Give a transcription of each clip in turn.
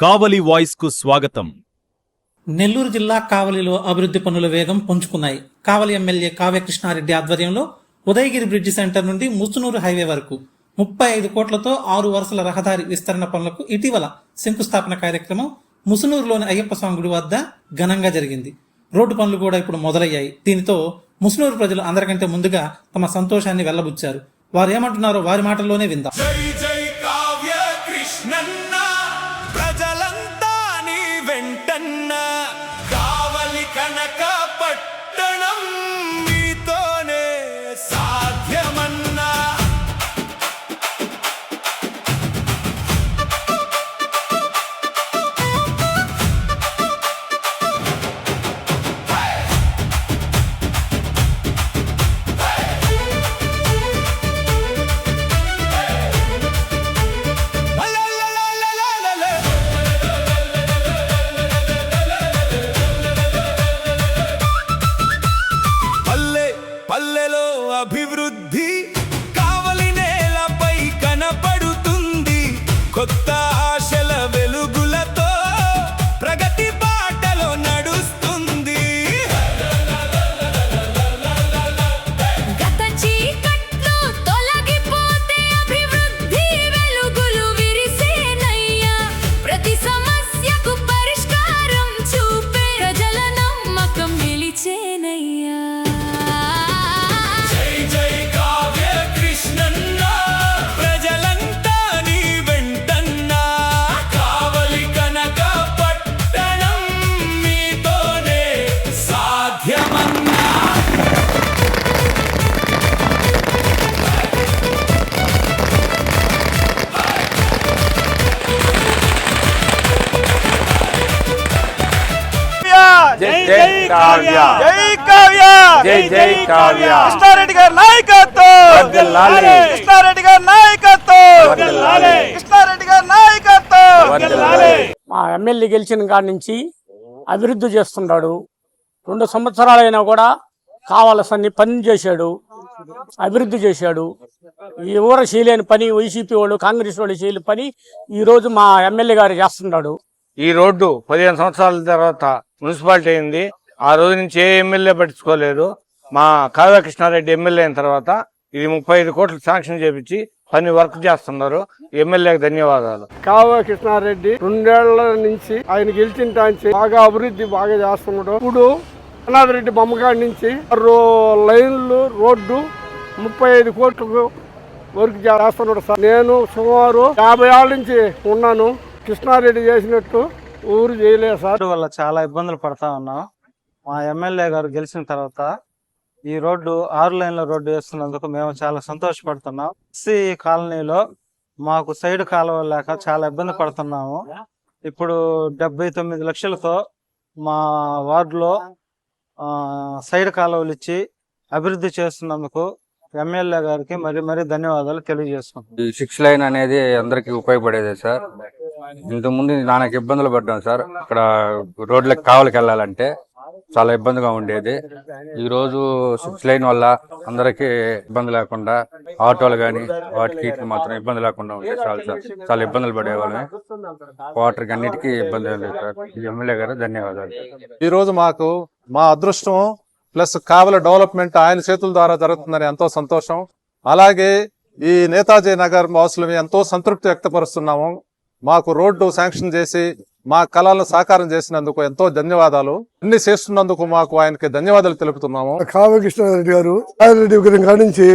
కావలి voice కు స్వాగతం. నెల్లూరు జిల్లా కావలిలో అభివృద్ధి పనుల వేగం పుంజుకున్నాయి. కావలి ఎమ్మెల్యే కావ్య కృష్ణారెడ్డి ఆధ్వర్యంలో ఉదయగిరి బ్రిడ్జి సెంటర్ నుండి ముసునూరు హైవే వరకు 35 కోట్లతో 6 వరుసల రహదారి విస్తరణ పనులకు ఇటీవల శంకుస్థాపన కార్యక్రమం ముసునూరులోని అయ్యప్ప స్వామి గుడి వద్ద ఘనంగా జరిగింది. రోడ్డు పనులు కూడా ఇప్పుడు మొదలయ్యాయి. దీనితో ముసునూరు ప్రజలు అందరికంటే ముందుగా తమ సంతోషాన్ని వెల్లబుచ్చారు. వారు ఏమంటున్నారో వారి మాటల్లోనే విందాం. పల్లెలో అభివృద్ధి కావలి నేలపై కనపడుతుంది. కొత్త ఆశల వెలుగులతో ప్రగతి బాటలో నడుస్తుంది. గత చీకట్లు తొలగిపోతే అభివృద్ధి వెలుగులు విరిసేనయ్యా. ప్రతి సమస్యకు పరిష్కారం చూపే ప్రజల నమ్మకం నిలిచేనయ్యా. జై జై కావ్య, జై కావ్య, జై జై కావ్య. కృష్ణారెడ్డి గారి నాయకత్వం వర్ధిల్లాలి, కృష్ణారెడ్డి గారి నాయకత్వం వర్ధిల్లాలి, కృష్ణారెడ్డి గారి నాయకత్వం వర్ధిల్లాలి. మా ఎమ్మెల్యే గెలిచిన కాడి నుంచి అభివృద్ధి చేస్తున్నాడు. 2 సంవత్సరాలైనా కూడా కావాల్సిన పని చేశాడు, అభివృద్ధి చేశాడు. ఈ ఊర చేయలేని పని వైసీపీ వాళ్ళు, కాంగ్రెస్ వాళ్ళు చేయలేని పని ఈరోజు మా ఎమ్మెల్యే గారు చేస్తున్నాడు. ఈ రోడ్డు 15 సంవత్సరాల తర్వాత మున్సిపాలిటీ అయింది. ఆ రోజు నుంచి ఏ ఎమ్మెల్యే పట్టించుకోలేదు. మా కావ్య కృష్ణారెడ్డి ఎమ్మెల్యే అయిన తర్వాత ఇది 35 కోట్లు శాంక్షన్ చేపించి పని వర్క్ చేస్తున్నారు. ఎమ్మెల్యేకి ధన్యవాదాలు. కావ్య కృష్ణారెడ్డి 2 ఏళ్ల నుంచి ఆయన గెలిచిన టాంచి బాగా అభివృద్ధి బాగా చేస్తున్నాడు. ఇప్పుడు అనాథరెడ్డి బొమ్మగాడి నుంచి లైన్లు రోడ్డు 35 కోట్లకు వర్క్ చేస్తున్నాడు సార్. నేను సుమారు 50 ఏళ్ళ నుంచి ఉన్నాను. కృష్ణారెడ్డి చేసినట్టు ఊరు చేయలేదు సార్. వల్ల చాలా ఇబ్బందులు పడతా ఉన్నాం. మా ఎమ్మెల్యే గారు గెలిచిన తర్వాత ఈ రోడ్డు 6 లైన్ల రోడ్డు వేస్తున్నందుకు మేము చాలా సంతోషపడుతున్నాం. ఎస్సీ కాలనీలో మాకు సైడ్ కాలువ లేక చాలా ఇబ్బంది పడుతున్నాము. ఇప్పుడు 79 లక్షలతో మా వార్డులో సైడ్ కాలువలు ఇచ్చి అభివృద్ధి చేస్తున్నందుకు ఎమ్మెల్యే గారికి మరీ ధన్యవాదాలు తెలియజేస్తున్నాం. ఈ 6 లైన్ అనేది అందరికి ఉపయోగపడేదే సార్. ఇంతకుముందు నాన్నకి ఇబ్బందులు పడ్డాం సార్. ఇక్కడ రోడ్లకు కావలికి వెళ్ళాలంటే చాలా ఇబ్బందిగా ఉండేది. ఈ రోజు 6 లైన్ వల్ల అందరికి ఇబ్బంది లేకుండా, ఆటోలు గాని వాటికి మాత్రం ఇబ్బంది లేకుండా ఉంటే చాలు సార్. చాలా ఇబ్బందులు పడేవాళ్ళని, వాటర్కి అన్నిటికీ ఇబ్బంది లేదు సార్. ఎమ్మెల్యే గారు ధన్యవాదాలు. ఈ రోజు మాకు మా అదృష్టం ప్లస్ కావలి డెవలప్మెంట్ ఆయన చేతుల ద్వారా జరుగుతుందని ఎంతో సంతోషం. అలాగే ఈ నేతాజీ నగర్ వాసులు ఎంతో సంతృప్తి వ్యక్తపరుస్తున్నాము. మాకు రోడ్డు శాంక్షన్ చేసి మా కళలను సాకారం చేసినందుకు ఎంతో ధన్యవాదాలు. అన్ని చేస్తున్నందుకు మాకు ఆయనకి ధన్యవాదాలు తెలుపుతున్నాము. కావ్య కృష్ణారెడ్డి గారు కాడి నుంచి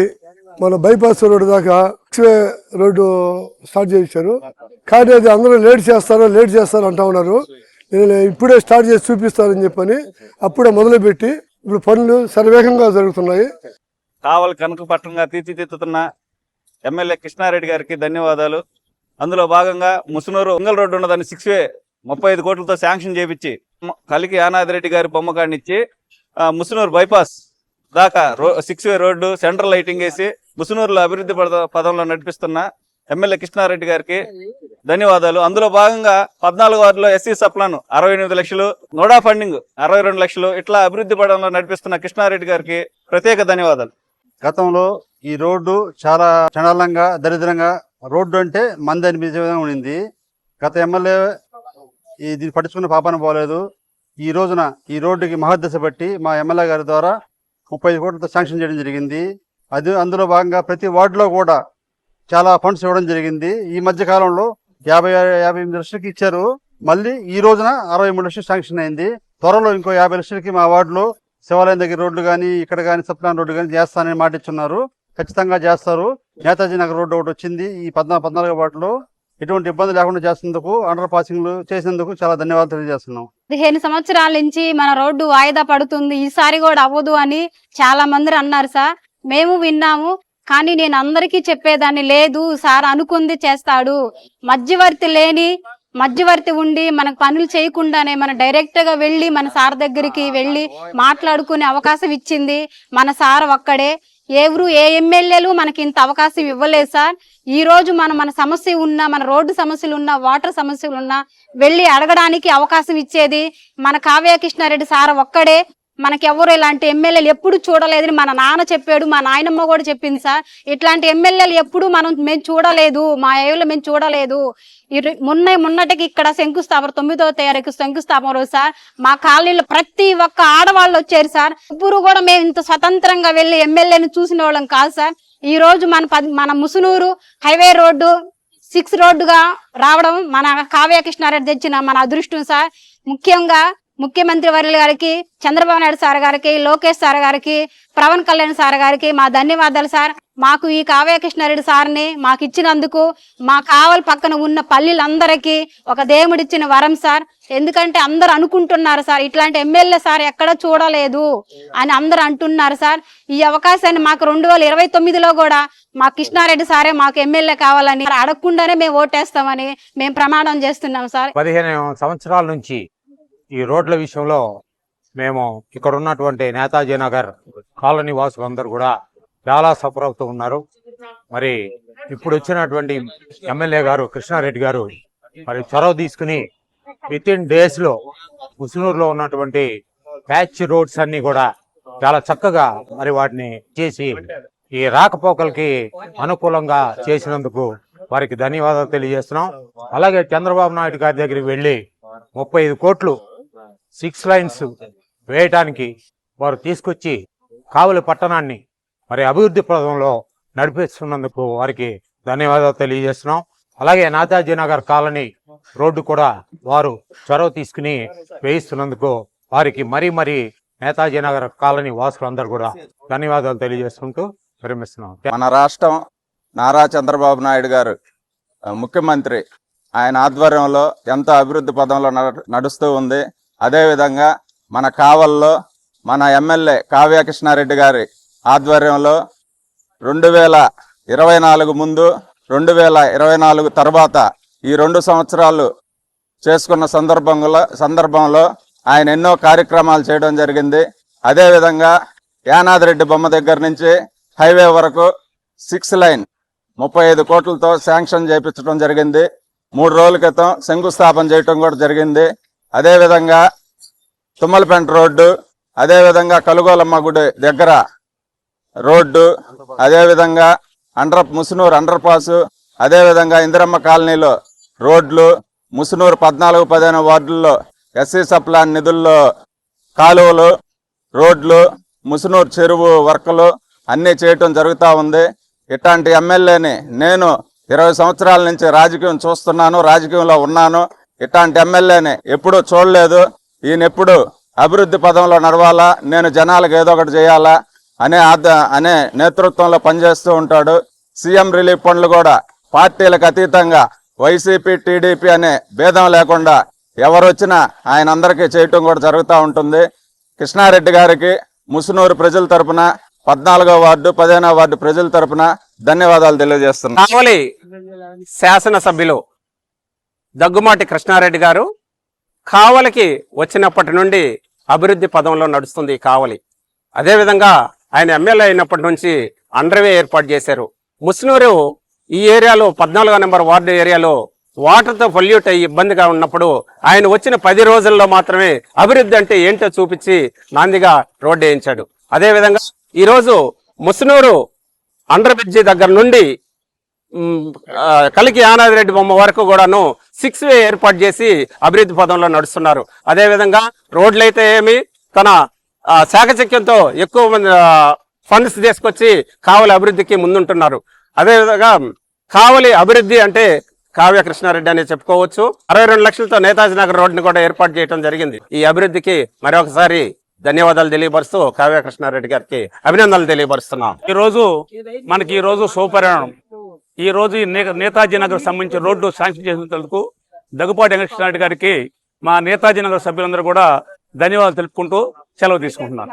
మన బైపాస్ రోడ్డు దాకా రోడ్డు స్టార్ట్ చేశారు. కానీ అది అందరూ లేట్ చేస్తారు అంటా ఉన్నారు. నేను ఇప్పుడే స్టార్ట్ చేసి చూపిస్తానని చెప్పని అప్పుడే మొదలుపెట్టి ఇప్పుడు పనులు శరవేగంగా జరుగుతున్నాయి. కావలి కనకపట్నంగా తీర్చిదిద్దుతున్న ఎమ్మెల్యే కృష్ణారెడ్డి గారికి ధన్యవాదాలు. అందులో భాగంగా ముసునూరు ఉంగల్ రోడ్డు ఉన్నదాన్ని 6 వే 35 కోట్లతో శాంక్షన్ చేపించి కలికి అనాథరెడ్డి గారి బొమ్మకాడినిచ్చి ముసునూరు బైపాస్ దాకా 6 వే రోడ్డు సెంట్రల్ లైటింగ్ వేసి ముసునూరులో అభివృద్ధి పదంలో నడిపిస్తున్న ఎమ్మెల్యే కృష్ణారెడ్డి గారికి ధన్యవాదాలు. అందులో భాగంగా 14 వార్డులో ఎస్సీ సప్లాన్ 68 లక్షలు, నోడా ఫండింగ్ 62 లక్షలు, ఇట్లా అభివృద్ధి పదంలో నడిపిస్తున్న కృష్ణారెడ్డి గారికి ప్రత్యేక ధన్యవాదాలు. గతంలో ఈ రోడ్డు చాలా చండాలంగా దరిద్రంగా రోడ్డు అంటే మంది అనిపించే విధంగా ఉండింది. గత ఎమ్మెల్యే దీన్ని పట్టించుకున్న పాపాన పోలేదు. ఈ రోజున ఈ రోడ్డుకి మహద్దశ బట్టి మా ఎమ్మెల్యే గారి ద్వారా 35 కోట్లతో శాంక్షన్ చేయడం జరిగింది. అందులో భాగంగా ప్రతి వార్డులో కూడా చాలా ఫండ్స్ ఇవ్వడం జరిగింది. ఈ మధ్య కాలంలో 58 లక్షలకి ఇచ్చారు. మళ్ళీ ఈ రోజున 63 లక్షలు శాంక్షన్ అయింది. త్వరలో ఇంకో 50 లక్షలకి మా వార్డులో శివాలయం దగ్గర రోడ్లు కానీ ఇక్కడ కానీ సప్లాన్ రోడ్డు కానీ చేస్తానని మాట ఇచ్చున్నారు. ఖచ్చితంగా చేస్తారు. నేతాజీ నగర్ రోడ్డు ఒకటి వచ్చింది ఈ 14 వార్డులో. ఎటువంటి ఇబ్బంది లేకుండా చేసినందుకు, అండర్ పాసింగ్లు చేసినందుకు చాలా ధన్యవాదాలు తెలియజేస్తున్నాం. 15 సంవత్సరాల నుంచి మన రోడ్డు వాయిదా పడుతుంది, ఈసారి కూడా అవ్వదు అని చాలా మంది అన్నారు సార్. మేము విన్నాము. కానీ నేను అందరికీ చెప్పేదాన్ని, లేదు సార్ అనుకుంది చేస్తాడు. మధ్యవర్తి ఉండి మనకు పనులు చేయకుండానే మన డైరెక్ట్ గా వెళ్లి మన సార్ దగ్గరికి వెళ్లి మాట్లాడుకునే అవకాశం ఇచ్చింది మన సార్ ఒక్కడే. ఏ ఎమ్మెల్యేలు మనకి ఇంత అవకాశం ఇవ్వలేదు సార్. ఈ రోజు మన సమస్య ఉన్నా, మన రోడ్డు సమస్యలు ఉన్నా, వాటర్ సమస్యలు ఉన్నా వెళ్లి అడగడానికి అవకాశం ఇచ్చేది మన కావ్య కృష్ణారెడ్డి సార్ ఒక్కడే. మనకెవరు ఇలాంటి ఎమ్మెల్యేలు ఎప్పుడు చూడలేదని మన నాన్న చెప్పాడు, మా నాయనమ్మ కూడా చెప్పింది సార్. ఇట్లాంటి ఎమ్మెల్యేలు ఎప్పుడు మేము చూడలేదు, మా ఏళ్ళు మేము చూడలేదు. మొన్నటికి ఇక్కడ శంకుస్థాపన 9వ తారీఖు శంకుస్థాపన రోజు సార్ మా కాలనీలో ప్రతి ఒక్క ఆడవాళ్ళు వచ్చారు సార్. ఇప్పుడు కూడా మేము ఇంత స్వతంత్రంగా వెళ్లి ఎమ్మెల్యేని చూసిన వాళ్ళం కాదు సార్. ఈ రోజు మన ముసునూరు హైవే రోడ్డు 6 రోడ్డుగా రావడం మన కావ్య కృష్ణారెడ్డి తెచ్చిన మన అదృష్టం సార్. ముఖ్యంగా ముఖ్యమంత్రి వర్యుల గారికి, చంద్రబాబు నాయుడు సార్ గారికి, లోకేష్ సార్ గారికి, పవన్ కళ్యాణ్ సార్ గారికి మా ధన్యవాదాలు సార్. మాకు ఈ కావ్య కృష్ణారెడ్డి సార్ని మాకు ఇచ్చినందుకు, మా కావలి పక్కన ఉన్న పల్లెలందరికీ ఒక దేవుడిచ్చిన వరం సార్. ఎందుకంటే అందరు అనుకుంటున్నారు సార్, ఇట్లాంటి ఎమ్మెల్యే సార్ ఎక్కడ చూడలేదు అని అందరు అంటున్నారు సార్. ఈ అవకాశాన్ని మాకు 2029లో కూడా మా కృష్ణారెడ్డి సారే మాకు ఎమ్మెల్యే కావాలని అడగకుండానే మేము ఓటేస్తామని మేము ప్రమాణం చేస్తున్నాం సార్. 15 సంవత్సరాల నుంచి ఈ రోడ్ల విషయంలో మేము ఇక్కడ ఉన్నటువంటి నేతాజీ నగర్ కాలనీ వాసులందరూ కూడా చాలా సఫర్ అవుతూ ఉన్నారు. మరి ఇప్పుడు వచ్చినటువంటి ఎమ్మెల్యే గారు కృష్ణారెడ్డి గారు మరి చొరవ తీసుకుని వితిన్ డేస్ లో ముసునూరులో ఉన్నటువంటి ప్యాచ్ రోడ్స్ అన్ని కూడా చాలా చక్కగా మరి వాటిని చేసి ఈ రాకపోకలకి అనుకూలంగా చేసినందుకు వారికి ధన్యవాదాలు తెలియజేస్తున్నాం. అలాగే చంద్రబాబు నాయుడు గారి దగ్గరికి వెళ్లి 35 కోట్లు 6 లైన్స్ వేయటానికి వారు తీసుకొచ్చి కావలి పట్టణాన్ని మరి అభివృద్ధి పథంలో నడిపిస్తున్నందుకు వారికి ధన్యవాదాలు తెలియజేస్తున్నాం. అలాగే నేతాజీ నగర్ కాలనీ రోడ్డు కూడా వారు చొరవ తీసుకుని వేయిస్తున్నందుకు వారికి మరీ నేతాజీ నగర్ కాలనీ వాసులందరూ కూడా ధన్యవాదాలు తెలియజేసుకుంటూ విరమిస్తున్నాం. మన రాష్ట్రం నారా చంద్రబాబు నాయుడు గారు ముఖ్యమంత్రి, ఆయన ఆధ్వర్యంలో ఎంతో అభివృద్ధి పదంలో నడుస్తూ ఉంది. అదేవిధంగా మన కావల్లో మన ఎమ్మెల్యే కావ్య కృష్ణారెడ్డి గారి ఆధ్వర్యంలో 2024 ముందు 2024 తర్వాత ఈ 2 సంవత్సరాలు చేసుకున్న సందర్భంలో ఆయన ఎన్నో కార్యక్రమాలు చేయడం జరిగింది. అదేవిధంగా యానాదిరెడ్డి బొమ్మ దగ్గర నుంచి హైవే వరకు 6 లైన్ 35 కోట్లతో శాంక్షన్ చేయించడం జరిగింది. 3 రోజుల క్రితం శంకుస్థాపన చేయటం కూడా జరిగింది. అదేవిధంగా తుమ్మలపెంట రోడ్డు, అదేవిధంగా కలుగోలమ్మ గుడి దగ్గర రోడ్డు, అదేవిధంగా ముసునూరు అండర్ పాసు, అదేవిధంగా ఇందిరమ్మ కాలనీలో రోడ్లు, ముసునూరు 14, 15 వార్డుల్లో ఎస్సీ సప్లాన్ నిధుల్లో కాలువలు, రోడ్లు, ముసునూరు చెరువు వర్కలు అన్నీ చేయటం జరుగుతూ ఉంది. ఇట్లాంటి ఎమ్మెల్యేని నేను 20 సంవత్సరాల నుంచి రాజకీయం చూస్తున్నాను, రాజకీయంలో ఉన్నాను. ఇట్లాంటి ఎమ్మెల్యేని ఎప్పుడూ చూడలేదు. ఈయన ఎప్పుడు అభివృద్ధి పదంలో నడవాలా, నేను జనాలకు ఏదో ఒకటి చేయాలా అనే నేతృత్వంలో పనిచేస్తూ ఉంటాడు. సీఎం రిలీఫ్ ఫండ్లు కూడా పార్టీలకు అతీతంగా వైసీపీ, టీడీపీ అనే భేదం లేకుండా ఎవరు వచ్చినా ఆయన అందరికీ చేయటం కూడా జరుగుతూ ఉంటుంది. కృష్ణారెడ్డి గారికి ముసునూరు ప్రజల తరపున, 14వ వార్డు 15వ వార్డు ప్రజల తరపున ధన్యవాదాలు తెలియజేస్తున్నాను. కావలి శాసనసభ్యులు దగ్గుమాటి కృష్ణారెడ్డి గారు కావలికి వచ్చినప్పటి నుండి అభివృద్ధి పదంలో నడుస్తుంది కావలి. అదేవిధంగా ఆయన ఎమ్మెల్యే అయినప్పటి నుంచి అండర్వే ఏర్పాటు చేశారు. ముస్నూరు ఈ ఏరియాలో 14వ నెంబర్ వార్డు ఏరియాలో వాటర్తో పొల్యూట్ అయ్యి ఇబ్బందిగా ఉన్నప్పుడు ఆయన వచ్చిన 10 రోజుల్లో మాత్రమే అభివృద్ధి అంటే ఏంటో చూపించి నాందిగా రోడ్డు వేయించాడు. అదేవిధంగా ఈరోజు ముస్నూరు అండర్ బ్రిడ్జి దగ్గర నుండి కలికి యానాది రెడ్డి బొమ్మ వరకు కూడాను 6 వే ఏర్పాటు చేసి అభివృద్ధి పదంలో నడుస్తున్నారు. అదేవిధంగా రోడ్లు అయితే ఏమి తన శాఖచక్యంతో ఎక్కువ మంది ఫండ్స్ తీసుకొచ్చి కావలి అభివృద్ధికి ముందుంటున్నారు. అదేవిధంగా కావలి అభివృద్ధి అంటే కావ్య కృష్ణారెడ్డి అని చెప్పుకోవచ్చు. 62 లక్షలతో నేతాజీ నగర్ రోడ్డుని కూడా ఏర్పాటు చేయడం జరిగింది. ఈ అభివృద్ధికి మరొకసారి ధన్యవాదాలు తెలియపరుస్తూ కావ్య కృష్ణారెడ్డి గారికి అభినందనలు తెలియపరుస్తున్నాం. ఈ రోజు శుభపరిణామం. ఈ రోజు నేతాజీ నగర్ సంబంధించిన రోడ్డు శాంక్షన్ చేసినందుకు దగ్గుపాటి వెంకటకృష్ణారెడ్డి గారికి మా నేతాజీ నగర్ సభ్యులందరూ కూడా ధన్యవాదాలు తెలుపుకుంటూ సెలవు తీసుకుంటున్నాను.